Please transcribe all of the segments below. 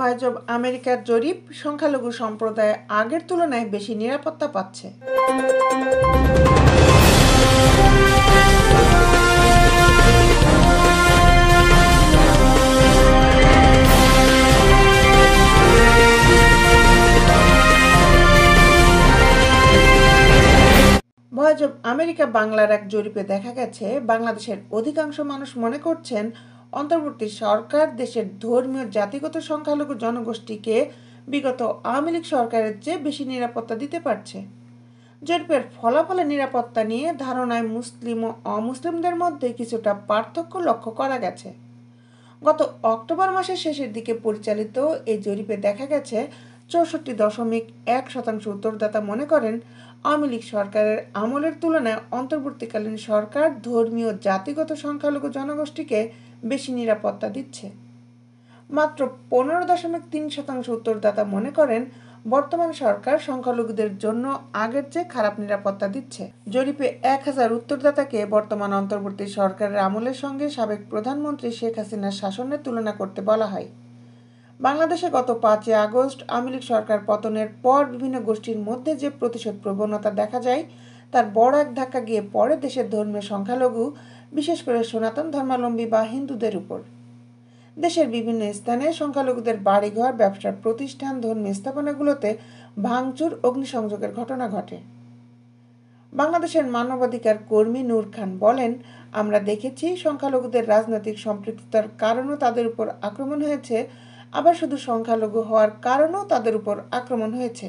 ভয়াবহ আমেরিকার জরিপ, সংখ্যালঘু সম্প্রদায় আগের তুলনায় বেশি নিরাপত্তা পাচ্ছে। ভয়াবহ আমেরিকা বাংলার এক জরিপে দেখা গেছে, বাংলাদেশের অধিকাংশ মানুষ মনে করছেন অন্তর্বর্তী সরকার দেশের ধর্মীয় জাতিগত সংখ্যালঘু জনগোষ্ঠীকে বিগত আওয়ামী লীগ সরকারের চেয়ে বেশি নিরাপত্তা দিতে পারছে। জরিপের ফলাফলে নিরাপত্তা নিয়ে ধারণায় মুসলিম ও অমুসলিমদের মধ্যে কিছুটা পার্থক্য লক্ষ্য করা গেছে। গত অক্টোবর মাসের শেষের দিকে পরিচালিত এই জরিপে দেখা গেছে 64.1% উত্তরদাতা মনে করেন আওয়ামী লীগ সরকারের আমলের তুলনায় অন্তর্বর্তীকালীন সরকার ধর্মীয় জাতিগত সংখ্যালঘু জনগোষ্ঠীকে বেশি নিরাপত্তা দিচ্ছে। মাত্র 15.3% উত্তরদাতা মনে করেন বর্তমান সরকার সংখ্যালঘুদের জন্য আগের চেয়ে খারাপ নিরাপত্তা দিচ্ছে। জরিপে 1000 উত্তরদাতাকে বর্তমান অন্তর্বর্তী সরকারের আমলের সঙ্গে সাবেক প্রধানমন্ত্রী শেখ হাসিনার শাসনের তুলনা করতে বলা হয়। বাংলাদেশে গত 5 আগস্ট আওয়ামী লীগ সরকার পতনের পর বিভিন্ন গোষ্ঠীর মধ্যে যে প্রতিশোধ প্রবণতা দেখা যায়, তার বড় এক ধাক্কা গিয়ে পড়ে দেশের ধর্মীয় সংখ্যালঘু, বিশেষ করে সনাতন ধর্মাবলম্বী বা হিন্দুদের উপর। দেশের বিভিন্ন স্থানে সংখ্যালঘুদের বাড়িঘর, ব্যবসার প্রতিষ্ঠান, ধর্মীয় স্থাপনাগুলোতে ভাঙচুর, অগ্নিসংযোগের ঘটনা ঘটে। বাংলাদেশের মানবাধিকার কর্মী নূর খান বলেন, আমরা দেখেছি সংখ্যালঘুদের রাজনৈতিক সম্পৃক্ততার কারণেও তাদের উপর আক্রমণ হয়েছে, আবার শুধু সংখ্যালঘু হওয়ার কারণেও তাদের উপর আক্রমণ হয়েছে।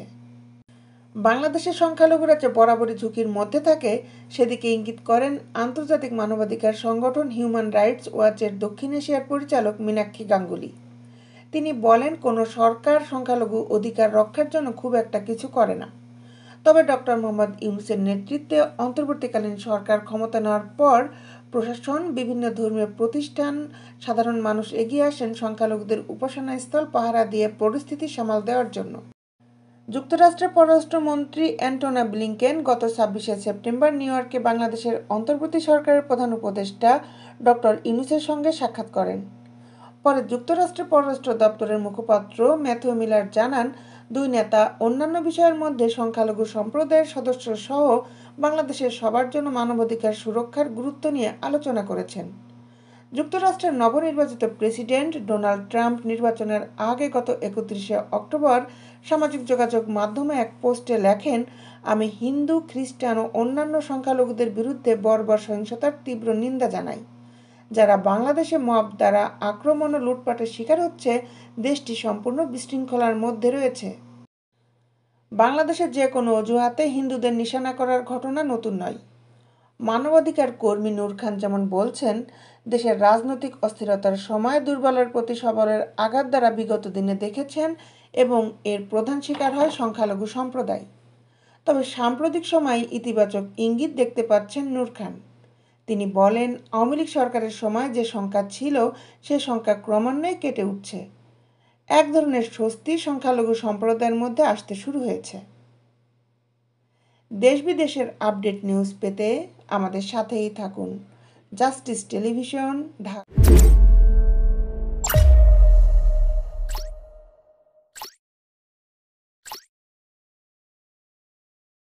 বাংলাদেশের সংখ্যালঘুরা যে বরাবরই ঝুঁকির মধ্যে থাকে সেদিকে ইঙ্গিত করেন আন্তর্জাতিক মানবাধিকার সংগঠন হিউম্যান রাইটস ওয়াচের দক্ষিণ এশিয়ার পরিচালক মীনাক্ষী গাঙ্গুলি। তিনি বলেন, কোনো সরকার সংখ্যালঘু অধিকার রক্ষার জন্য খুব একটা কিছু করে না। তবে ডক্টর মোহাম্মদ ইউনূসের নেতৃত্বে অন্তর্বর্তীকালীন সরকার ক্ষমতা নেওয়ার পর প্রশাসন, বিভিন্ন ধর্মীয় প্রতিষ্ঠান, সাধারণ মানুষ এগিয়ে আসেন সংখ্যালঘুদের উপাসনাস্থল পাহারা দিয়ে পরিস্থিতি সামাল দেওয়ার জন্য। যুক্তরাষ্ট্রের পররাষ্ট্রমন্ত্রী অ্যান্টনি ব্লিংকেন গত 26 সেপ্টেম্বর নিউ ইয়র্কে বাংলাদেশের অন্তর্বর্তী সরকারের প্রধান উপদেষ্টা ডক্টর ইউনূসের সঙ্গে সাক্ষাৎ করেন। পরে যুক্তরাষ্ট্রের পররাষ্ট্র দপ্তরের মুখপাত্র ম্যাথিউ মিলার জানান, দুই নেতা অন্যান্য বিষয়ের মধ্যে সংখ্যালঘু সম্প্রদায়ের সদস্য সহ বাংলাদেশের সবার জন্য মানবাধিকার সুরক্ষার গুরুত্ব নিয়ে আলোচনা করেছেন। যুক্তরাষ্ট্রের নবনির্বাচিত প্রেসিডেন্ট ডোনাল্ড ট্রাম্প নির্বাচনের আগে গত 31 অক্টোবর সামাজিক যোগাযোগ মাধ্যমে এক পোস্টে লেখেন, আমি হিন্দু, খ্রিস্টান ও অন্যান্য সংখ্যালঘুদের বিরুদ্ধে বর্বর সহিংসতার তীব্র নিন্দা জানাই। যারা বাংলাদেশে মব দ্বারা আক্রমণ ও লুটপাটের শিকার হচ্ছে, দেশটি সম্পূর্ণ বিশৃঙ্খলার মধ্যে রয়েছে। বাংলাদেশের যে কোনো অজুহাতে হিন্দুদের নিশানা করার ঘটনা নতুন নয়। মানবাধিকার কর্মী নূর খান যেমন বলছেন, দেশের রাজনৈতিক অস্থিরতার সময় দুর্বলের প্রতি সবলের আঘাত দ্বারা বিগত দিনে দেখেছেন এবং এর প্রধান শিকার হয় সংখ্যালঘু সম্প্রদায়। তবে সাম্প্রতিক সময়ে ইতিবাচক ইঙ্গিত দেখতে পাচ্ছেন নূর খান। তিনি বলেন, আওয়ামী লীগ সরকারের সময় যে সংখ্যা ছিল সে সংখ্যা ক্রমান্বয়ে কেটে উঠছে। এক ধরনের স্বস্তি সংখ্যালঘু সম্প্রদায়ের মধ্যে আসতে শুরু হয়েছে। দেশ বিদেশের আপডেট নিউজ পেতে আমাদের সাথেই থাকুন। Justice television, Dhaka.